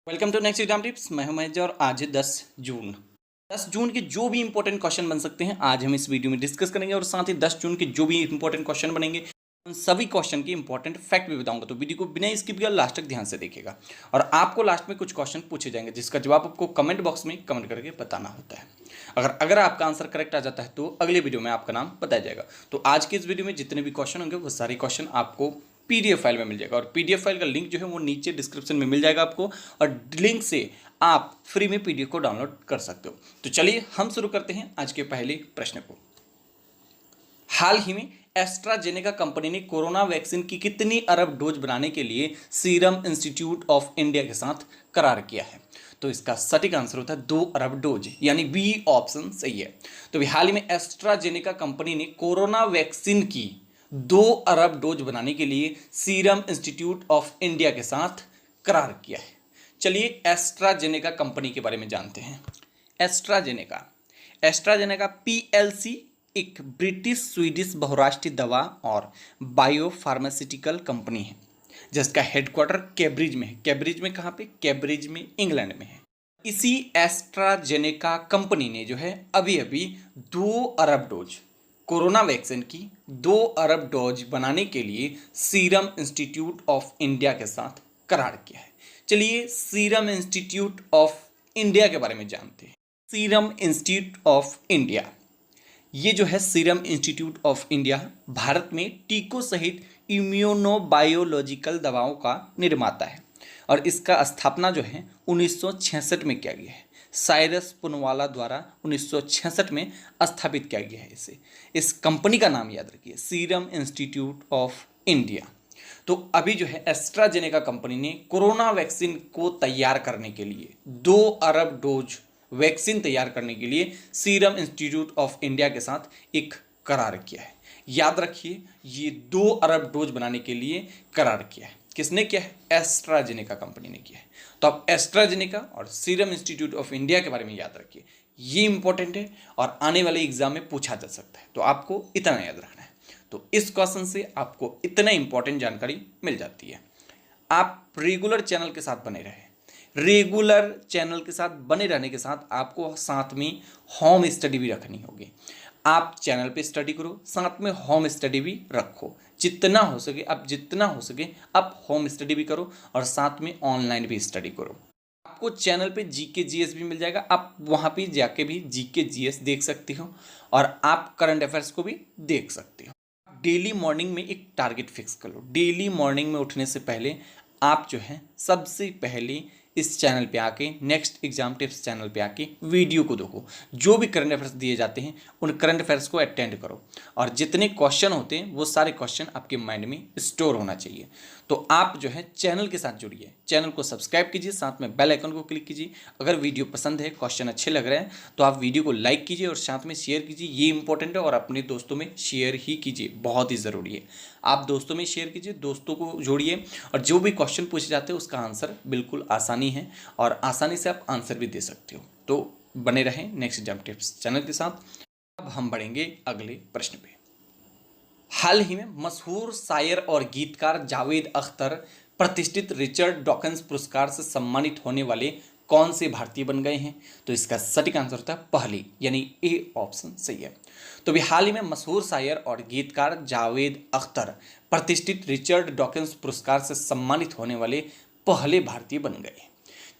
Welcome to next exam tips. मैं हूं महेश और आज है 10 जून के जो भी इंपॉर्टेंट क्वेश्चन बन सकते हैं आज हम इस वीडियो में डिस्कस करेंगे और साथ ही 10 जून के जो भी इंपॉर्टेंट क्वेश्चन बनेंगे उन सभी क्वेश्चन के इंपॉर्टेंट फैक्ट भी बताऊंगा। तो वीडियो को बिना स्किप किए लास्ट तक ध्यान से देखिएगा और आपको लास्ट में कुछ क्वेश्चन पूछे जाएंगे जिसका जवाब आपको कमेंट बॉक्स में कमेंट करके बताना होता है। अगर आपका आंसर करेक्ट आ जाता है तो अगले वीडियो में आपका नाम बताया जाएगा। तो आज की इस वीडियो में जितने भी क्वेश्चन होंगे वो सारे क्वेश्चन आपको पीडीएफ फाइल में मिल जाएगा और पीडीएफ फाइल का लिंक जो है वो नीचे डिस्क्रिप्शन में मिल जाएगा आपको और लिंक से आप फ्री में पीडीएफ को डाउनलोड कर सकते हो। तो चलिए हम शुरू करते हैं आज के पहले प्रश्न को। हाल ही में एस्ट्राजेनेका कंपनी ने कोरोना वैक्सीन की कितनी अरब डोज बनाने के लिए सीरम इंस्टीट्यूट ऑफ इंडिया के साथ करार किया है? तो इसका सटीक आंसर होता है 2 अरब डोज, यानी बी ऑप्शन सही है। तो हाल ही में एस्ट्राजेनेका कंपनी ने कोरोना वैक्सीन की 2 अरब डोज बनाने के लिए सीरम इंस्टीट्यूट ऑफ इंडिया के साथ करार किया है। चलिए एस्ट्राजेनेका कंपनी के बारे में जानते हैं। एस्ट्राजेनेका पीएलसी एक ब्रिटिश स्वीडिश बहुराष्ट्रीय दवा और बायोफार्मास्यूटिकल कंपनी है जिसका हेडक्वार्टर कैम्ब्रिज में है। कैम्ब्रिज में कहाँ पे? कैम्ब्रिज में इंग्लैंड में है। इसी एस्ट्राजेनेका कंपनी ने जो है अभी 2 अरब डोज कोरोना वैक्सीन की 2 अरब डोज बनाने के लिए सीरम इंस्टीट्यूट ऑफ इंडिया के साथ करार किया है। चलिए सीरम इंस्टीट्यूट ऑफ इंडिया के बारे में जानते हैं। सीरम इंस्टीट्यूट ऑफ इंडिया, ये जो है serum institute of India Bharat में टीकों सहित इम्यूनोबायोलॉजिकल दवाओं का निर्माता है और इसका स्थापना जो है 1966 में किया गया है। साइरस पुनवाला द्वारा 1966 में स्थापित किया गया है इसे। इस कंपनी का नाम याद रखिए, सीरम इंस्टीट्यूट ऑफ इंडिया। तो अभी जो है एस्ट्राजेनेका कंपनी ने कोरोना वैक्सीन को तैयार करने के लिए 2 अरब डोज वैक्सीन तैयार करने के लिए सीरम इंस्टीट्यूट ऑफ इंडिया के साथ एक करार किया है। याद रखिए ये 2 अरब डोज बनाने के लिए करार किया है। किसने किया है? एस्ट्राजेनेका कंपनी ने किया है। तो आप एस्ट्राजेनेका और सीरम इंस्टीट्यूट ऑफ इंडिया के बारे में याद रखिए, ये इंपॉर्टेंट है और आने वाले एग्जाम में पूछा जा सकता है। तो आपको इतना याद रखना है। तो इस क्वेश्चन से आपको इतना इंपॉर्टेंट जानकारी मिल जाती है। आप रेगुलर चैनल के साथ बने रहे। रेगुलर चैनल के साथ बने रहने के साथ आपको साथ में होम स्टडी भी रखनी होगी। आप चैनल पे स्टडी करो, साथ में होम स्टडी भी रखो। जितना हो सके आप होम स्टडी भी करो और साथ में ऑनलाइन भी स्टडी करो। आपको चैनल पे जीके जीएस भी मिल जाएगा, आप वहाँ पे जाके भी जीके जीएस देख सकते हो और आप करंट अफेयर्स को भी देख सकते हो। डेली मॉर्निंग में एक टारगेट फिक्स कर लो। डेली मॉर्निंग में उठने से पहले आप जो है सबसे पहले इस चैनल पे आके नेक्स्ट एग्जाम टिप्स चैनल पे आके वीडियो को देखो। जो भी करंट अफेयर्स दिए जाते हैं उन करंट अफेयर्स को अटेंड करो और जितने क्वेश्चन होते हैं वो सारे क्वेश्चन आपके माइंड में स्टोर होना चाहिए। तो आप जो है चैनल के साथ जुड़िए, चैनल को सब्सक्राइब कीजिए, साथ में बेल आइकन को क्लिक कीजिए। अगर वीडियो पसंद है, क्वेश्चन अच्छे लग रहे हैं तो आप वीडियो को लाइक कीजिए और साथ में शेयर कीजिए। ये इंपॉर्टेंट है और अपने दोस्तों में शेयर ही कीजिए, बहुत ही ज़रूरी है। आप दोस्तों में शेयर कीजिए, दोस्तों को जोड़िए और जो भी क्वेश्चन पूछे जाते हैं उसका आंसर बिल्कुल आसानी है और आसानी से आप आंसर भी दे सकते हो। तो बने रहें नेक्स्ट एग्जाम टिप्स चैनल के साथ। अब हम बढ़ेंगे अगले प्रश्न पे। हाल ही में मशहूर शायर और गीतकार जावेद अख्तर प्रतिष्ठित रिचर्ड डॉकिंस पुरस्कार से सम्मानित होने वाले कौन से भारतीय बन गए हैं? तो इसका सटीक आंसर होता है पहली, यानी ए ऑप्शन सही है। तो भी हाल ही में मशहूर शायर और गीतकार जावेद अख्तर प्रतिष्ठित रिचर्ड डॉकिंस पुरस्कार से सम्मानित होने वाले पहले भारतीय बन गए।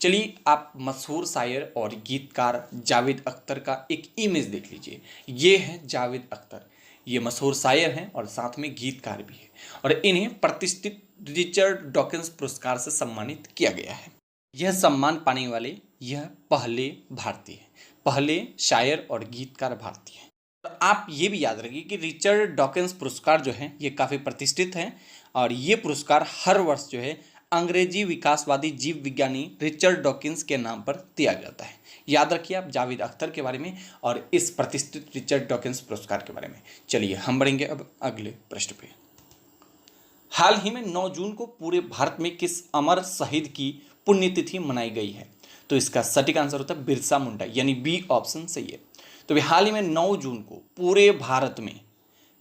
चलिए आप मशहूर शायर और गीतकार जावेद अख्तर का एक इमेज देख लीजिए। ये है जावेद अख्तर, ये मशहूर शायर हैं और साथ में गीतकार भी है और इन्हें प्रतिष्ठित रिचर्ड डॉकिंस पुरस्कार से सम्मानित किया गया है। यह सम्मान पाने वाले यह पहले भारतीय हैं, पहले शायर और गीतकार भारतीय हैं। और आप ये भी याद रखिए कि रिचर्ड डॉकिंस पुरस्कार जो है ये काफ़ी प्रतिष्ठित है और ये पुरस्कार हर वर्ष जो है अंग्रेजी विकासवादी जीव विज्ञानी रिचर्ड डॉकिंस के नाम पर दिया जाता है। याद रखिए आप जावेद अख्तर के बारे में और इस प्रतिष्ठित रिचर्ड डॉकिंस पुरस्कार के बारे में। चलिए हम बढ़ेंगे अब अगले प्रश्न पे। हाल ही में 9 जून को पूरे भारत में किस अमर शहीद की पुण्यतिथि मनाई गई है? तो इसका सटीक आंसर होता है बिरसा मुंडा, यानी बी ऑप्शन सही है। तो हाल ही में 9 जून को पूरे भारत में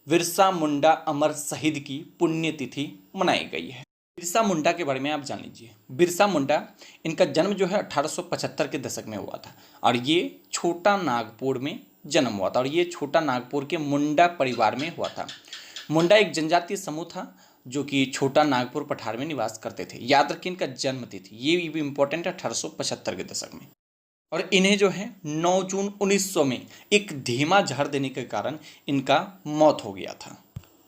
बिरसा मुंडा अमर शहीद की पुण्यतिथि मनाई गई है। बिरसा मुंडा के बारे में आप जान लीजिए। बिरसा मुंडा, इनका जन्म जो है 1875 के दशक में हुआ था और ये छोटा नागपुर में जन्म हुआ था और ये छोटा नागपुर के मुंडा परिवार में हुआ था। मुंडा एक जनजातीय समूह था जो कि छोटा नागपुर पठार में निवास करते थे। याद रखिए इनका जन्म तिथि, ये भी इंपॉर्टेंट है, 1875 के दशक में। और इन्हें जो है 9 जून 1900 में एक धीमा जहर देने के कारण इनका मौत हो गया था।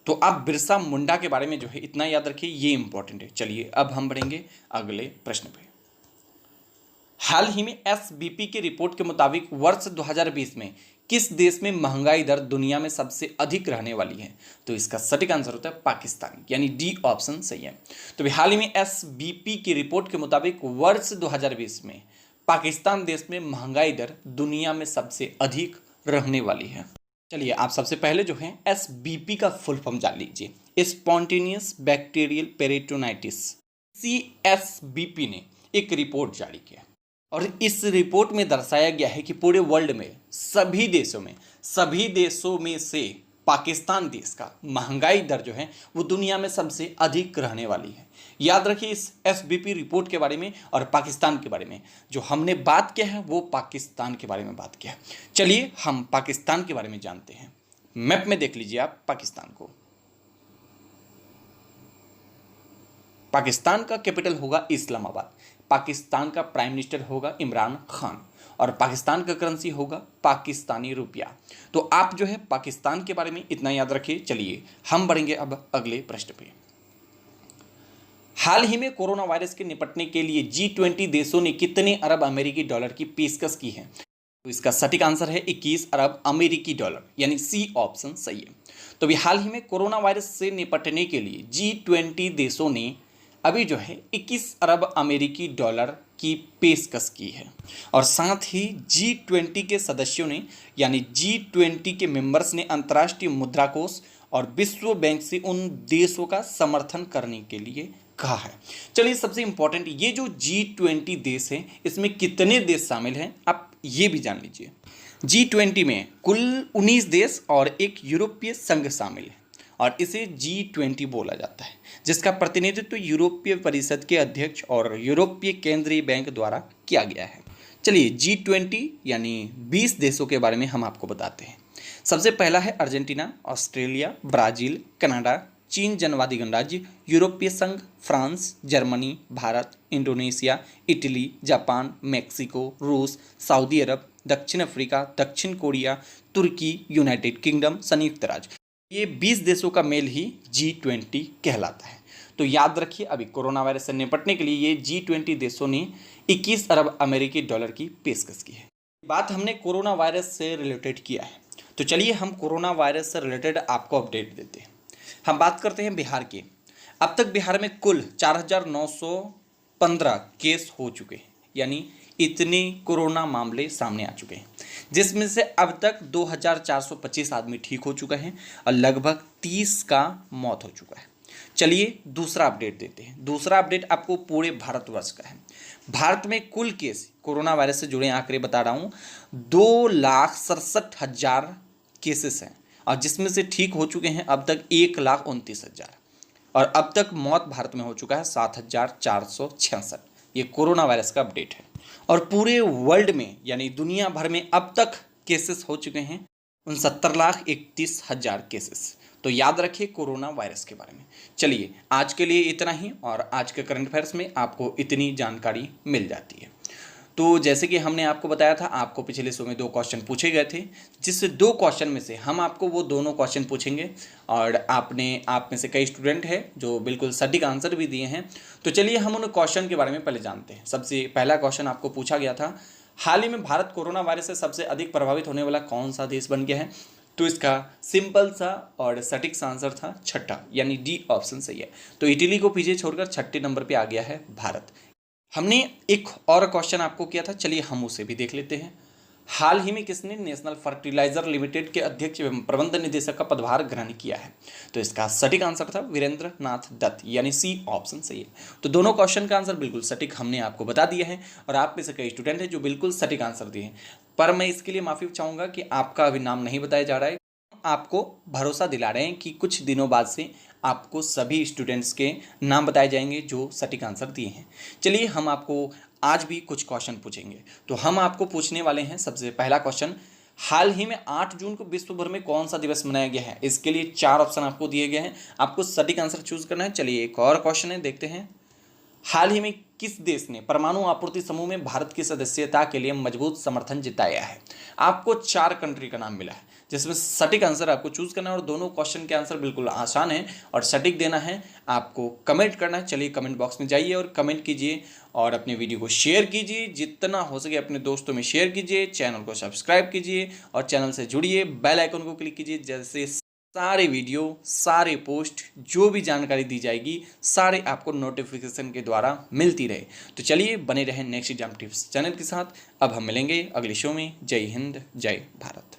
तो आप बिरसा मुंडा के बारे में जो है इतना याद रखिए, ये इंपॉर्टेंट है। चलिए अब हम बढ़ेंगे अगले प्रश्न पे। हाल ही में एसबीपी की रिपोर्ट के मुताबिक वर्ष 2020 में किस देश में महंगाई दर दुनिया में सबसे अधिक रहने वाली है? तो इसका सटीक आंसर होता है पाकिस्तान, यानी डी ऑप्शन सही है। तो हाल ही में एसबीपी की रिपोर्ट के मुताबिक वर्ष 2020 में पाकिस्तान देश में महंगाई दर दुनिया में सबसे अधिक रहने वाली है। चलिए आप सबसे पहले जो है एसबीपी का फुल फॉर्म जान लीजिए, स्पॉन्टेनियस बैक्टीरियल पेरिटोनाइटिस। सीएसबीपी ने एक रिपोर्ट जारी किया और इस रिपोर्ट में दर्शाया गया है कि पूरे वर्ल्ड में सभी देशों में से पाकिस्तान देश का महंगाई दर जो है वो दुनिया में सबसे अधिक रहने वाली है। याद रखिए इस एसबीपी रिपोर्ट के बारे में और पाकिस्तान के बारे में जो हमने बात किया है वो पाकिस्तान के बारे में बात किया है। चलिए हम पाकिस्तान के बारे में जानते हैं। मैप में देख लीजिए आप पाकिस्तान को। पाकिस्तान का कैपिटल होगा इस्लामाबाद, पाकिस्तान का प्राइम मिनिस्टर होगा इमरान खान और पाकिस्तान का करेंसी होगा पाकिस्तानी रुपया। तो आप जो है पाकिस्तान के बारे में इतना याद रखिए। चलिए हम बढ़ेंगे अब अगले प्रश्न पे। हाल ही में कोरोना वायरस के निपटने के लिए G20 देशों ने कितने अरब अमेरिकी डॉलर की पेशकश की है? तो इसका सटीक आंसर है 21 अरब अमेरिकी डॉलर, यानी सी ऑप्शन सही है। तो अभी हाल ही में कोरोना वायरस से निपटने के लिए G20 देशों ने अभी जो है 21 अरब अमेरिकी डॉलर की पेशकश की है और साथ ही G20 के सदस्यों ने यानी G20 के मेंबर्स ने अंतर्राष्ट्रीय मुद्रा कोष और विश्व बैंक से उन देशों का समर्थन करने के लिए कहा है। चलिए सबसे इंपॉर्टेंट, ये जो G20 देश है इसमें कितने देश शामिल हैं आप ये भी जान लीजिए। G20 में कुल 19 देश और एक यूरोपीय संघ शामिल है और इसे G20 बोला जाता है, जिसका प्रतिनिधित्व यूरोपीय परिषद के अध्यक्ष और यूरोपीय केंद्रीय बैंक द्वारा किया गया है। चलिए G20 यानी 20 देशों के बारे में हम आपको बताते हैं। सबसे पहला है अर्जेंटीना, ऑस्ट्रेलिया, ब्राज़ील, कनाडा, चीन जनवादी गणराज्य, यूरोपीय संघ, France, Germany, Bharat, Indonesia, Italy, Japan, Mexico, रूस, सऊदी अरब, दक्षिण अफ्रीका, दक्षिण कोरिया, तुर्की, यूनाइटेड किंगडम, संयुक्त राज्य। ये 20 देशों का मेल ही G20 कहलाता है। तो याद रखिए अभी कोरोना वायरस से निपटने के लिए ये G20 देशों ने 21 अरब अमेरिकी डॉलर की पेशकश की है। बात हमने कोरोना वायरस से रिलेटेड किया है, तो चलिए हम कोरोना वायरस से रिलेटेड आपको अपडेट देते हैं। हम बात करते हैं बिहार की। अब तक बिहार में कुल 4,915 केस हो चुके हैं, यानी इतने कोरोना मामले सामने आ चुके हैं, जिसमें से अब तक 2,425 आदमी ठीक हो चुका है और लगभग 30 का मौत हो चुका है। चलिए दूसरा अपडेट देते हैं। दूसरा अपडेट आपको पूरे भारतवर्ष का है। भारत में कुल केस कोरोना वायरस से जुड़े आंकड़े बता रहा हूँ, 2,67,000 केसेस हैं और जिसमें से ठीक हो चुके हैं अब तक 1,29,000 और अब तक मौत भारत में हो चुका है 7,466। ये कोरोना वायरस का अपडेट है और पूरे वर्ल्ड में यानी दुनिया भर में अब तक केसेस हो चुके हैं 69,31,000 केसेस। तो याद रखिए कोरोना वायरस के बारे में। चलिए आज के लिए इतना ही और आज के करंट अफेयर्स में आपको इतनी जानकारी मिल जाती है। तो जैसे कि हमने आपको बताया था, आपको पिछले शो में 2 क्वेश्चन पूछे गए थे, जिससे 2 क्वेश्चन में से हम आपको वो दोनों क्वेश्चन पूछेंगे और आप में से कई स्टूडेंट हैं जो बिल्कुल सटीक आंसर भी दिए हैं। तो चलिए हम उन क्वेश्चन के बारे में पहले जानते हैं। सबसे पहला क्वेश्चन आपको पूछा गया था, हाल ही में भारत कोरोना वायरस से सबसे अधिक प्रभावित होने वाला कौन सा देश बन गया है? तो इसका सिंपल सा और सटीक सा आंसर था छठा, यानी डी ऑप्शन सही है। तो इटली को पीछे छोड़कर 6ठे नंबर पे आ गया है भारत। हमने एक और क्वेश्चन आपको किया था, चलिए हम उसे भी देख लेते हैं। हाल ही में किसने नेशनल फर्टिलाइजर लिमिटेड के अध्यक्ष एवं प्रबंध निदेशक का पदभार ग्रहण किया है? तो इसका सटीक आंसर था वीरेंद्र नाथ दत्त, यानी सी ऑप्शन सही है। तो दोनों क्वेश्चन का आंसर बिल्कुल सटीक हमने आपको बता दिया है और आप में से कई स्टूडेंट हैं जो बिल्कुल सटीक आंसर दिए हैं, पर मैं इसके लिए माफ़ी चाहूँगा कि आपका अभी नाम नहीं बताया जा रहा है। आपको भरोसा दिला रहे हैं कि कुछ दिनों बाद से आपको सभी स्टूडेंट्स के नाम बताए जाएंगे जो सटीक आंसर दिए हैं। चलिए हम आपको आज भी कुछ क्वेश्चन पूछेंगे। तो हम आपको पूछने वाले हैं सबसे पहला क्वेश्चन, हाल ही में 8 जून को विश्व भर में कौन सा दिवस मनाया गया है? इसके लिए 4 ऑप्शन आपको दिए गए हैं, आपको सटीक आंसर चूज करना है। चलिए एक और क्वेश्चन है, देखते हैं। हाल ही में किस देश ने परमाणु आपूर्ति समूह में भारत की सदस्यता के लिए मजबूत समर्थन जताया है? आपको 4 कंट्री का नाम मिला है जिसमें सटीक आंसर आपको चूज करना है और दोनों क्वेश्चन के आंसर बिल्कुल आसान है और सटीक देना है। आपको कमेंट करना है। चलिए कमेंट बॉक्स में जाइए और कमेंट कीजिए और अपने वीडियो को शेयर कीजिए, जितना हो सके अपने दोस्तों में शेयर कीजिए, चैनल को सब्सक्राइब कीजिए और चैनल से जुड़िए, बेल आइकन को क्लिक कीजिए, जैसे सारे वीडियो, सारे पोस्ट, जो भी जानकारी दी जाएगी सारे आपको नोटिफिकेशन के द्वारा मिलती रहे। तो चलिए बने रहें नेक्स्ट एग्जाम टिप्स चैनल के साथ। अब हम मिलेंगे अगले शो में। जय हिंद, जय भारत।